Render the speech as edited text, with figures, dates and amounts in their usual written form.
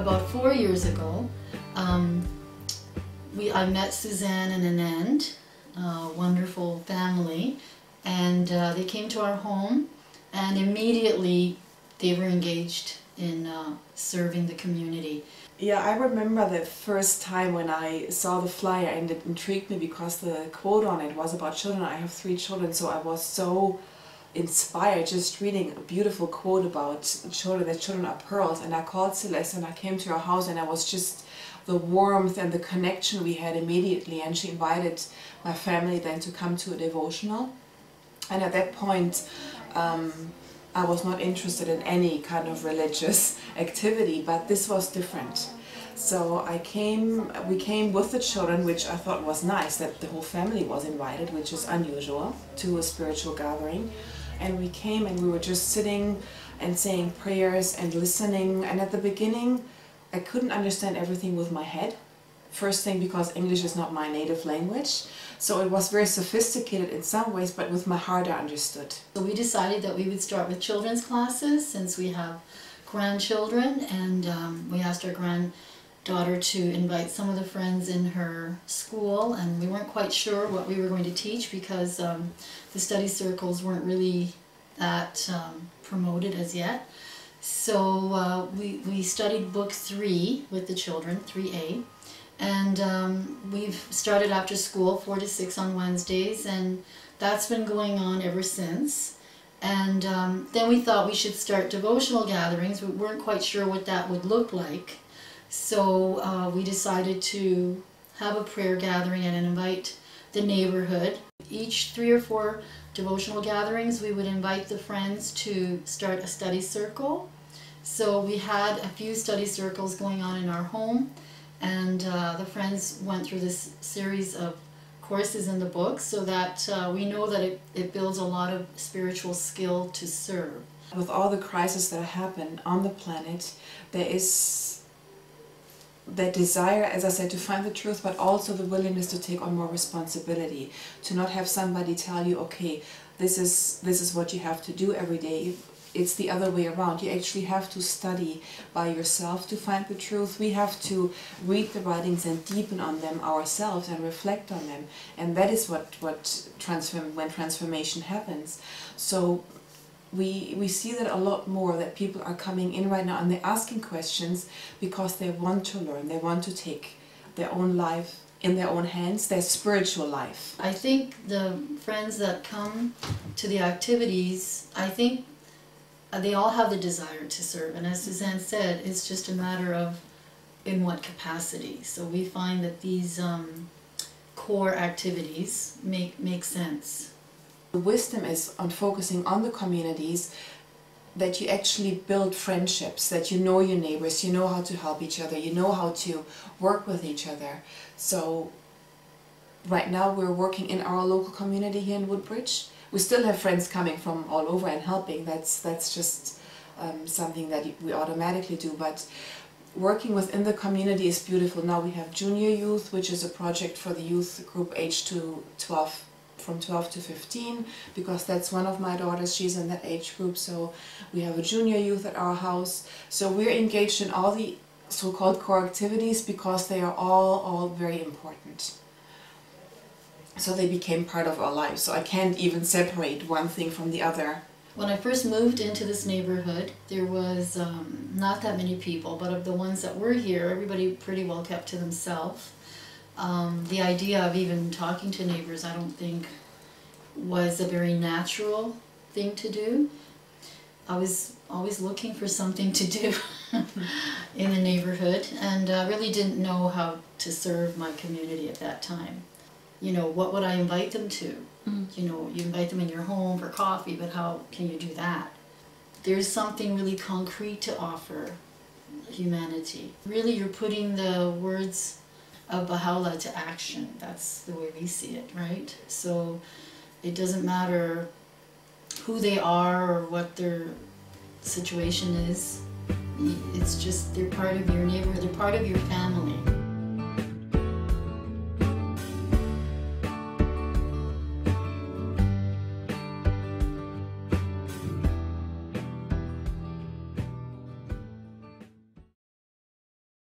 about 4 years ago, I met Susanne and Anand, a wonderful family, and they came to our home, and immediately they were engaged in serving the community. Yeah, I remember the first time when I saw the flyer, and it intrigued me because the quote on it was about children. I have 3 children, so I was so inspired just reading a beautiful quote about children, that children are pearls. And I called Celeste and I came to her house, and I was just the warmth and the connection we had immediately, and she invited my family then to come to a devotional. And at that point I was not interested in any kind of religious activity, but this was different. So we came with the children, which I thought was nice, that the whole family was invited, which is unusual, to a spiritual gathering. And we came and we were just sitting and saying prayers and listening. And at the beginning I couldn't understand everything with my head. First thing, because English is not my native language, so it was very sophisticated in some ways, but with my heart I understood. So we decided that we would start with children's classes, since we have grandchildren, and we asked our granddaughter to invite some of the friends in her school, and we weren't quite sure what we were going to teach because the study circles weren't really that promoted as yet. So we studied book 3 with the children, 3A. And we've started after school 4 to 6 on Wednesdays, and that's been going on ever since. And then we thought we should start devotional gatherings. We weren't quite sure what that would look like. So we decided to have a prayer gathering and invite the neighborhood. Each 3 or 4 devotional gatherings we would invite the friends to start a study circle. So we had a few study circles going on in our home. And the friends went through this series of courses in the book, so that we know that it builds a lot of spiritual skill to serve. With all the crises that happen on the planet, there is that desire, as I said, to find the truth, but also the willingness to take on more responsibility, to not have somebody tell you, okay, this is what you have to do every day. It's the other way around. You actually have to study by yourself to find the truth. We have to read the writings and deepen on them ourselves and reflect on them. And that is when transformation happens. So we see that a lot more, that people are coming in right now and they're asking questions because they want to learn. They want to take their own life in their own hands, their spiritual life. I think the friends that come to the activities, I think they all have the desire to serve, and as Susanne said, it's just a matter of in what capacity. So we find that these core activities make sense. The wisdom is on focusing on the communities, that you actually build friendships, that you know your neighbors, you know how to help each other, you know how to work with each other. So right now we're working in our local community here in Woodbridge. We still have friends coming from all over and helping. That's just something that we automatically do. But working within the community is beautiful. Now we have Junior Youth, which is a project for the youth group age to 12, from 12 to 15, because that's one of my daughters. She's in that age group. So we have a Junior Youth at our house. So we're engaged in all the so-called core activities because they are all very important. So they became part of our lives, so I can't even separate one thing from the other. When I first moved into this neighborhood, there was not that many people, but of the ones that were here, everybody pretty well kept to themselves. The idea of even talking to neighbors, I don't think, was a very natural thing to do. I was always looking for something to do in the neighborhood, and really didn't know how to serve my community at that time. You know, what would I invite them to? You know, you invite them in your home for coffee, but how can you do that? There's something really concrete to offer humanity. Really, you're putting the words of Baha'u'llah to action. That's the way we see it, right? So it doesn't matter who they are or what their situation is. It's just they're part of your neighborhood, they're part of your family.